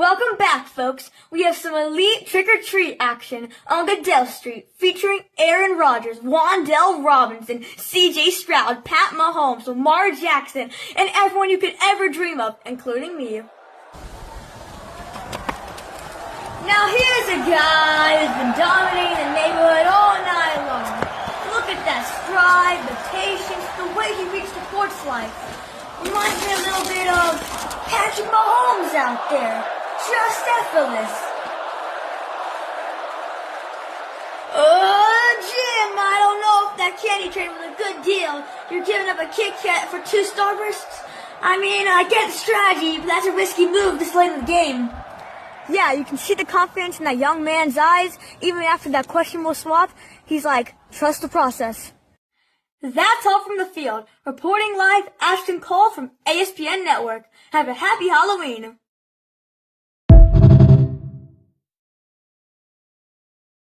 Welcome back, folks. We have some elite trick-or-treat action on Goodell Street featuring Aaron Rodgers, Wan'Dale Robinson, C.J. Stroud, Pat Mahomes, Lamar Jackson, and everyone you could ever dream of, including me. Now here's a guy who's been dominating the neighborhood all night long. Look at that stride, the patience, the way he reached the porch light. Reminds me a little bit of Patrick Mahomes out there. Just effortless. Oh, Jim, I don't know if that candy train was a good deal. You're giving up a Kit Kat for 2 Starbursts? I mean, I get the strategy, but that's a risky move this late in the game. Yeah, you can see the confidence in that young man's eyes. Even after that questionable swap, he's like, trust the process. That's all from the field. Reporting live, Ashton Cole from ASPN Network. Have a happy Halloween.